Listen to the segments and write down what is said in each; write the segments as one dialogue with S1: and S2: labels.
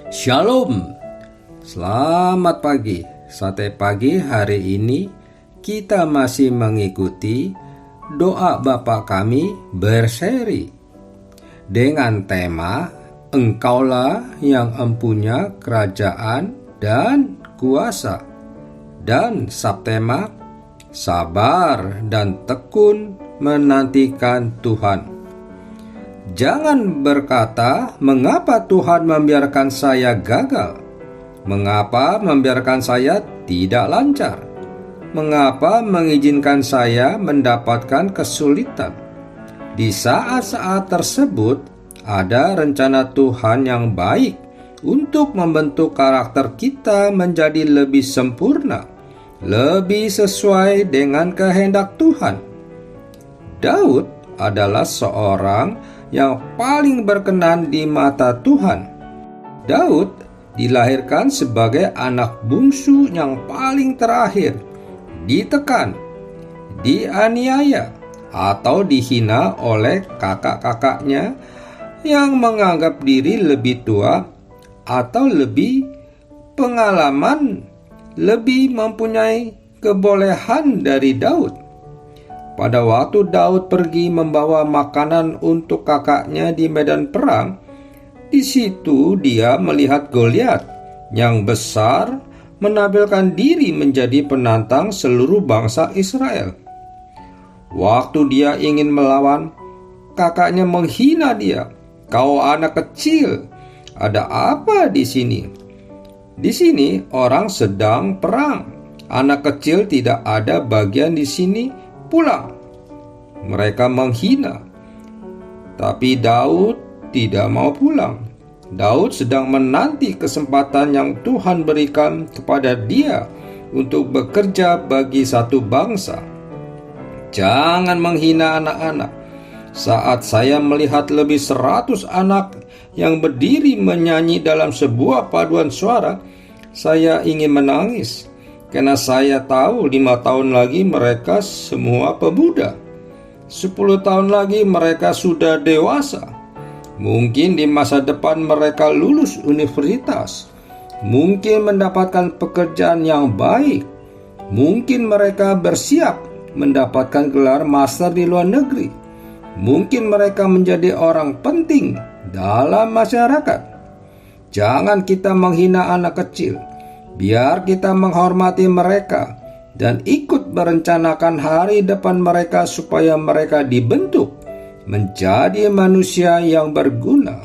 S1: Shalom, selamat pagi. Sate pagi hari ini kita masih mengikuti doa Bapa Kami berseri dengan tema Engkaulah yang empunya kerajaan dan kuasa, dan subtema sabar dan tekun menantikan Tuhan. Jangan berkata, mengapa Tuhan membiarkan saya gagal? Mengapa membiarkan saya tidak lancar? Mengapa mengizinkan saya mendapatkan kesulitan? Di saat-saat tersebut, ada rencana Tuhan yang baik untuk membentuk karakter kita menjadi lebih sempurna, lebih sesuai dengan kehendak Tuhan. Daud adalah seorang yang paling berkenan di mata Tuhan. Daud dilahirkan sebagai anak bungsu yang paling terakhir, ditekan, dianiaya, atau dihina oleh kakak-kakaknya yang menganggap diri lebih tua atau lebih pengalaman, lebih mempunyai kebolehan dari Daud. Pada waktu Daud pergi membawa makanan untuk kakaknya di medan perang, di situ dia melihat Goliat yang besar menampilkan diri menjadi penantang seluruh bangsa Israel. Waktu dia ingin melawan, kakaknya menghina dia. "Kau anak kecil, ada apa di sini?" Di sini orang sedang perang. Anak kecil tidak ada bagian di sini. Pulang. Mereka menghina. Tapi Daud tidak mau pulang. Daud sedang menanti kesempatan yang Tuhan berikan kepada dia untuk bekerja bagi satu bangsa. Jangan menghina anak-anak. Saat saya melihat lebih 100 anak yang berdiri menyanyi dalam sebuah paduan suara, saya ingin menangis. Karena saya tahu 5 tahun lagi mereka semua pemuda. 10 tahun lagi mereka sudah dewasa. Mungkin di masa depan mereka lulus universitas. Mungkin mendapatkan pekerjaan yang baik. Mungkin mereka bersiap mendapatkan gelar master di luar negeri. Mungkin mereka menjadi orang penting dalam masyarakat. Jangan kita menghina anak kecil. Biar kita menghormati mereka dan ikut merencanakan hari depan mereka supaya mereka dibentuk menjadi manusia yang berguna,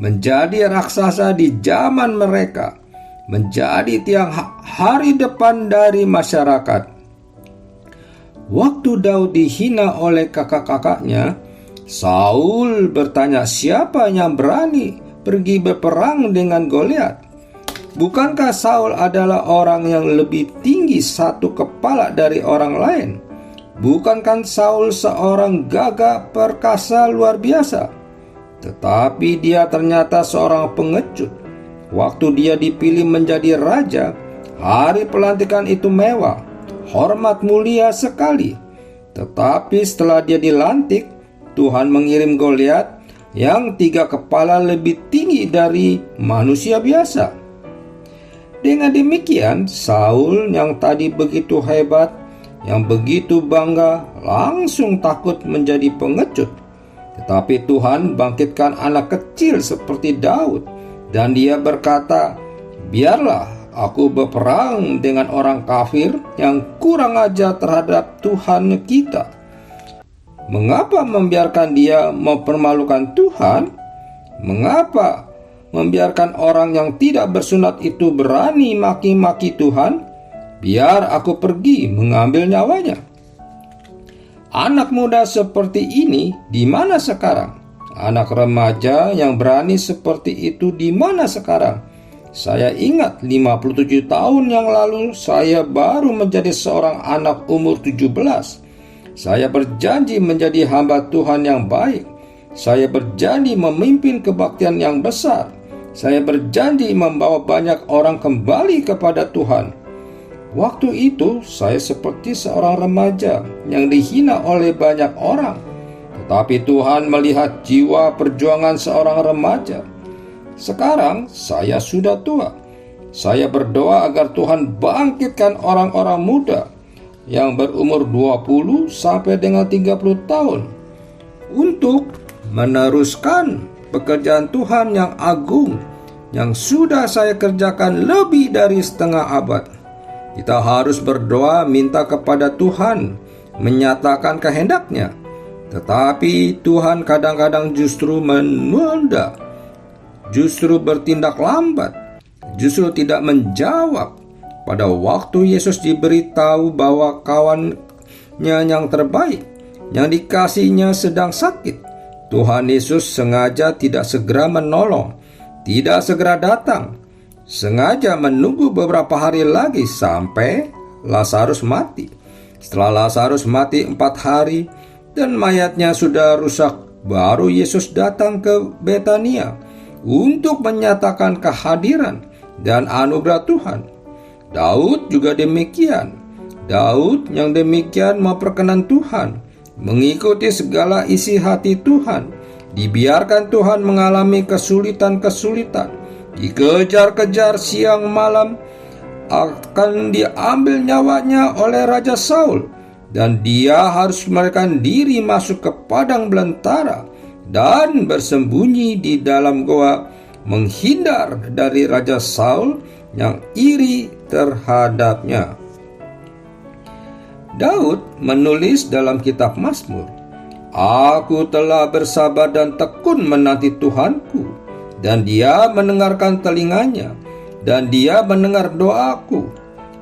S1: menjadi raksasa di zaman mereka, menjadi tiang hari depan dari masyarakat. Waktu Daud dihina oleh kakak-kakaknya, Saul bertanya, siapa yang berani pergi berperang dengan Goliat? Bukankah Saul adalah orang yang lebih tinggi satu kepala dari orang lain? Bukankah Saul seorang gagah perkasa luar biasa? Tetapi dia ternyata seorang pengecut. Waktu dia dipilih menjadi raja, hari pelantikan itu mewah, hormat mulia sekali. Tetapi setelah dia dilantik, Tuhan mengirim Goliat yang 3 kepala lebih tinggi dari manusia biasa. Dengan demikian, Saul yang tadi begitu hebat, yang begitu bangga, langsung takut menjadi pengecut. Tetapi Tuhan bangkitkan anak kecil seperti Daud, dan dia berkata, biarlah aku berperang dengan orang kafir yang kurang ajar terhadap Tuhan kita. Mengapa membiarkan dia mempermalukan Tuhan? Mengapa membiarkan orang yang tidak bersunat itu berani maki-maki Tuhan? Biar aku pergi mengambil nyawanya. Anak muda seperti ini di mana sekarang? Anak remaja yang berani seperti itu di mana sekarang? Saya ingat 57 tahun yang lalu saya baru menjadi seorang anak umur 17. Saya berjanji menjadi hamba Tuhan yang baik. Saya berjanji memimpin kebaktian yang besar. Saya berjanji membawa banyak orang kembali kepada Tuhan. Waktu itu saya seperti seorang remaja yang dihina oleh banyak orang. Tetapi Tuhan melihat jiwa perjuangan seorang remaja. Sekarang saya sudah tua. Saya berdoa agar Tuhan bangkitkan orang-orang muda yang berumur 20 sampai dengan 30 tahun untuk meneruskan pekerjaan Tuhan yang agung yang sudah saya kerjakan lebih dari setengah abad. Kita harus berdoa minta kepada Tuhan menyatakan kehendak-Nya. Tetapi Tuhan kadang-kadang justru menunda, justru bertindak lambat, justru tidak menjawab. Pada waktu Yesus diberitahu bahwa kawannya yang terbaik, yang dikasihnya sedang sakit, Tuhan Yesus sengaja tidak segera menolong, tidak segera datang, sengaja menunggu beberapa hari lagi sampai Lazarus mati. Setelah Lazarus mati 4 hari dan mayatnya sudah rusak, baru Yesus datang ke Betania untuk menyatakan kehadiran dan anugerah Tuhan. Daud juga demikian. Daud yang demikian memperkenan Tuhan, mengikuti segala isi hati Tuhan, dibiarkan Tuhan mengalami kesulitan-kesulitan, dikejar-kejar siang malam, akan diambil nyawanya oleh Raja Saul, dan dia harus melarikan diri masuk ke padang belantara dan bersembunyi di dalam goa, menghindar dari Raja Saul yang iri terhadapnya. Daud menulis dalam kitab Mazmur, "Aku telah bersabar dan tekun menanti Tuhanku, dan Dia mendengarkan telinganya, dan Dia mendengar doaku."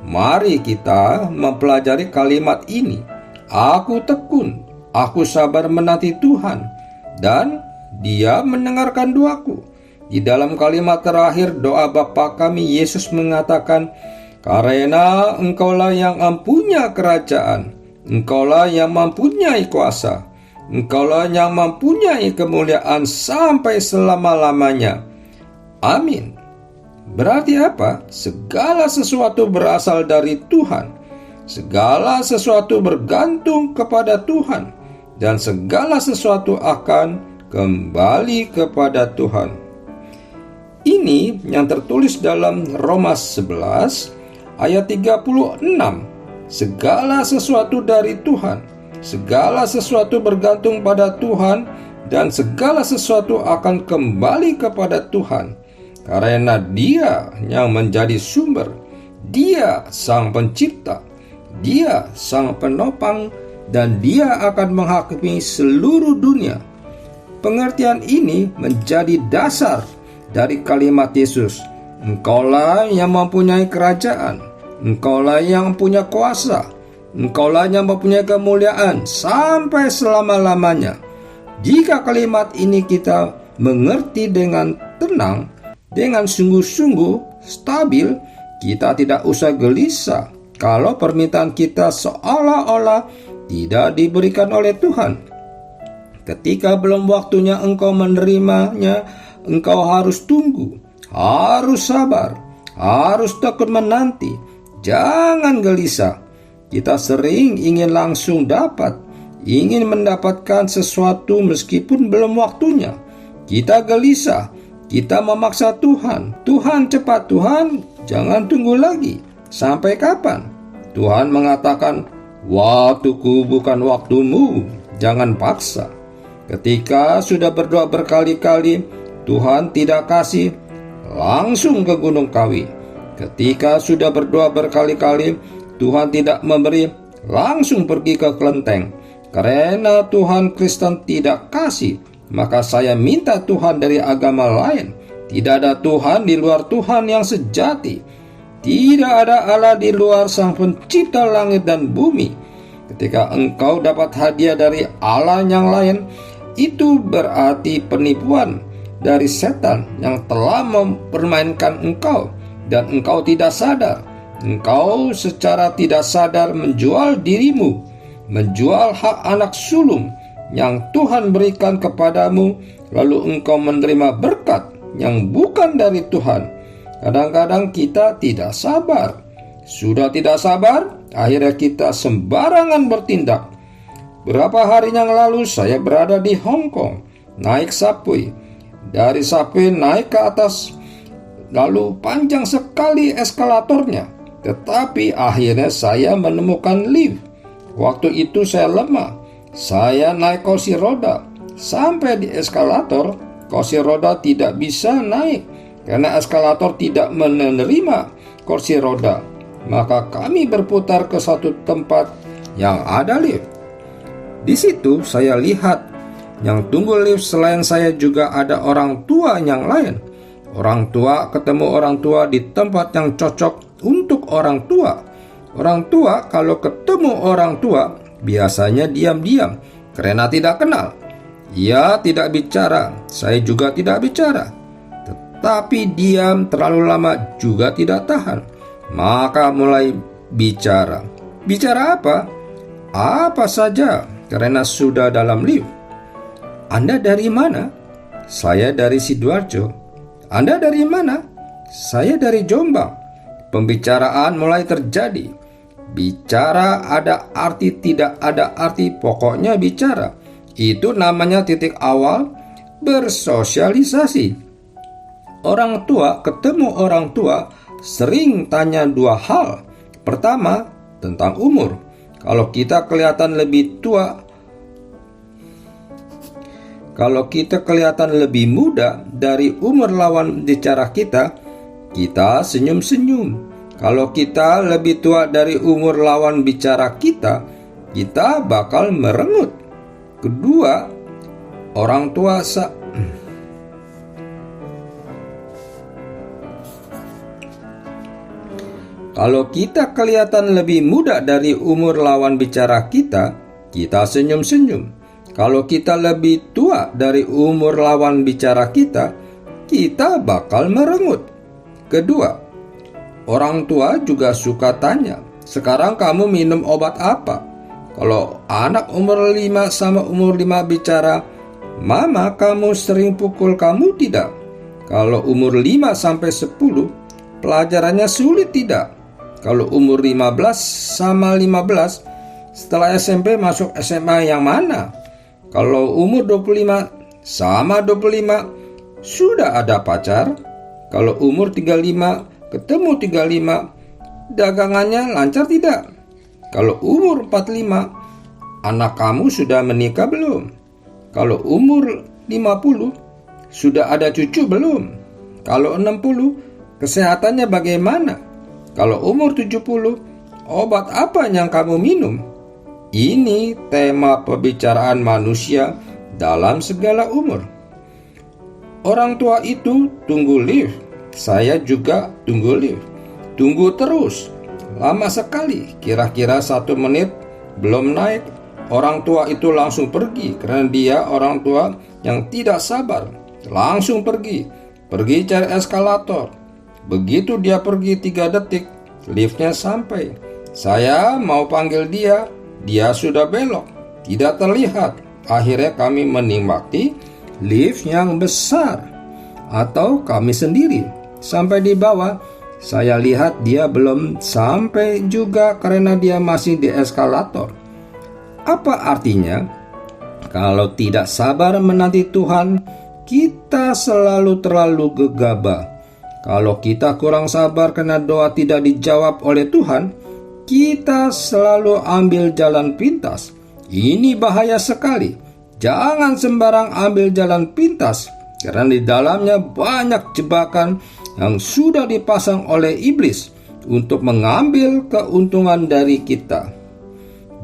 S1: Mari kita mempelajari kalimat ini. Aku tekun, aku sabar menanti Tuhan, dan Dia mendengarkan doaku. Di dalam kalimat terakhir doa Bapa kami, Yesus mengatakan, "Karena Engkaulah yang mempunyai kerajaan, Engkaulah yang mempunyai kuasa, Engkaulah yang mempunyai kemuliaan sampai selama-lamanya. Amin." Berarti apa? Segala sesuatu berasal dari Tuhan. Segala sesuatu bergantung kepada Tuhan, dan segala sesuatu akan kembali kepada Tuhan. Ini yang tertulis dalam Roma 11 ayat 36. Segala sesuatu dari Tuhan, segala sesuatu bergantung pada Tuhan, dan segala sesuatu akan kembali kepada Tuhan, karena Dia yang menjadi sumber, Dia sang pencipta, Dia sang penopang, dan Dia akan menghakimi seluruh dunia. Pengertian ini menjadi dasar dari kalimat Yesus, "Engkaulah yang mempunyai kerajaan, Engkaulah yang punya kuasa, Engkaulah yang mempunyai kemuliaan sampai selama-lamanya." Jika kalimat ini kita mengerti dengan tenang, dengan sungguh-sungguh stabil, kita tidak usah gelisah kalau permintaan kita seolah-olah tidak diberikan oleh Tuhan. Ketika belum waktunya engkau menerimanya, engkau harus tunggu, harus sabar, harus tekun menanti. Jangan gelisah. Kita sering ingin langsung dapat, ingin mendapatkan sesuatu meskipun belum waktunya. Kita gelisah, kita memaksa Tuhan. "Tuhan, cepat Tuhan, jangan tunggu lagi. Sampai kapan?" Tuhan mengatakan, "Waktuku bukan waktumu, jangan paksa." Ketika sudah berdoa berkali-kali, Tuhan tidak kasih, langsung ke Gunung Kawi. Ketika sudah berdoa berkali-kali, Tuhan tidak memberi, langsung pergi ke kelenteng. Karena Tuhan Kristen tidak kasih, maka saya minta Tuhan dari agama lain. Tidak ada Tuhan di luar Tuhan yang sejati. Tidak ada Allah di luar Sang Pencipta langit dan bumi. Ketika engkau dapat hadiah dari Allah yang lain, itu berarti penipuan dari setan yang telah mempermainkan engkau, dan engkau tidak sadar. Engkau secara tidak sadar menjual dirimu, menjual hak anak sulung yang Tuhan berikan kepadamu, lalu engkau menerima berkat yang bukan dari Tuhan. Kadang-kadang kita tidak sabar. Sudah tidak sabar, akhirnya kita sembarangan bertindak. Berapa hari yang lalu saya berada di Hong Kong, naik subway. dari sampai naik ke atas. Lalu panjang sekali eskalatornya. Tetapi akhirnya saya menemukan lift. Waktu itu saya lemah. Saya naik kursi roda. Sampai di eskalator, kursi roda tidak bisa naik karena eskalator tidak menerima kursi roda. Maka kami berputar ke satu tempat yang ada lift. Di situ saya lihat yang tunggu lift selain saya juga ada orang tua yang lain. Orang tua ketemu orang tua di tempat yang cocok untuk orang tua. Orang tua kalau ketemu orang tua biasanya diam-diam karena tidak kenal. Ia tidak bicara, saya juga tidak bicara. Tetapi diam terlalu lama juga tidak tahan. Maka mulai bicara. Bicara apa? Apa saja karena sudah dalam lift. Anda dari mana? Saya dari Sidoarjo. Anda dari mana? Saya dari Jombang. Pembicaraan mulai terjadi. Bicara ada arti, tidak ada arti, pokoknya bicara. Itu namanya titik awal bersosialisasi. Orang tua ketemu orang tua sering tanya dua hal. Pertama, tentang umur. Kalau kita kelihatan lebih tua, kalau kita kelihatan lebih muda dari umur lawan bicara kita, kita senyum-senyum. Kalau kita lebih tua dari umur lawan bicara kita bakal merengut. Kedua, orang tua kalau kita kelihatan lebih muda dari umur lawan bicara kita senyum-senyum. Kalau kita lebih tua dari umur lawan bicara kita bakal merengut. Kedua, orang tua juga suka tanya, sekarang kamu minum obat apa? Kalau anak umur 5 sama umur 5 bicara, mama kamu sering pukul kamu tidak? Kalau umur 5 sampai 10, pelajarannya sulit tidak? Kalau umur 15 sama 15, setelah SMP masuk SMA yang mana? Kalau umur 25 sama 25, sudah ada pacar? Kalau umur 35 ketemu 35, dagangannya lancar tidak? Kalau umur 45, anak kamu sudah menikah belum? Kalau umur 50, sudah ada cucu belum? Kalau 60, kesehatannya bagaimana? Kalau umur 70, obat apa yang kamu minum? Ini tema pembicaraan manusia dalam segala umur. Orang tua itu tunggu lift. Saya juga tunggu lift. Tunggu terus. Lama sekali, kira-kira 1 menit belum naik. Orang tua itu langsung pergi karena dia orang tua yang tidak sabar. Langsung pergi cari eskalator. Begitu dia pergi 3 detik, liftnya sampai. Saya mau panggil dia sudah belok, tidak terlihat. Akhirnya kami menikmati lift yang besar, atau kami sendiri. Sampai di bawah, saya lihat dia belum sampai juga karena dia masih di eskalator. Apa artinya? Kalau tidak sabar menanti Tuhan, kita selalu terlalu gegabah. Kalau kita kurang sabar karena doa tidak dijawab oleh Tuhan, kita selalu ambil jalan pintas. Ini bahaya sekali. Jangan sembarang ambil jalan pintas, karena di dalamnya banyak jebakan yang sudah dipasang oleh iblis untuk mengambil keuntungan dari kita.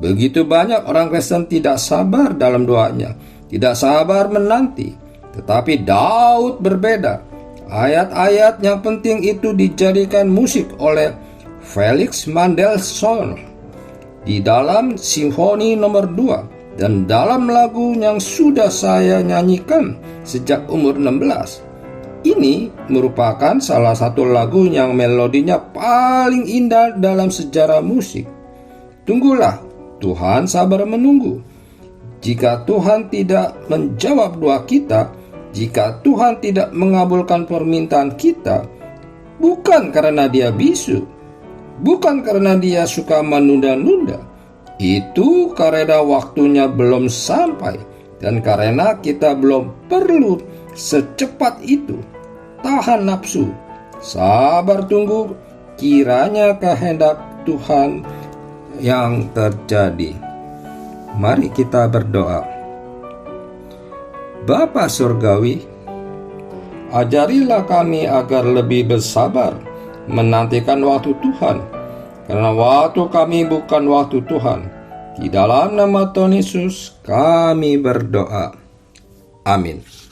S1: Begitu banyak orang Kristen tidak sabar dalam doanya, tidak sabar menanti. Tetapi Daud berbeda. Ayat-ayat yang penting itu dijadikan musik oleh Felix Mendelssohn di dalam Simfoni nomor 2 dan dalam lagu yang sudah saya nyanyikan sejak umur 16. Ini merupakan salah satu lagu yang melodinya paling indah dalam sejarah musik. Tunggulah, Tuhan sabar menunggu. Jika Tuhan tidak menjawab doa kita, jika Tuhan tidak mengabulkan permintaan kita, bukan karena dia bisu, bukan karena dia suka menunda-nunda. Itu karena waktunya belum sampai dan karena kita belum perlu secepat itu. Tahan nafsu, sabar tunggu kiranya kehendak Tuhan yang terjadi. Mari kita berdoa. Bapa Surgawi, ajarilah kami agar lebih bersabar menantikan waktu Tuhan, karena waktu kami bukan waktu Tuhan. Di dalam nama Tuhan Yesus kami berdoa. Amin.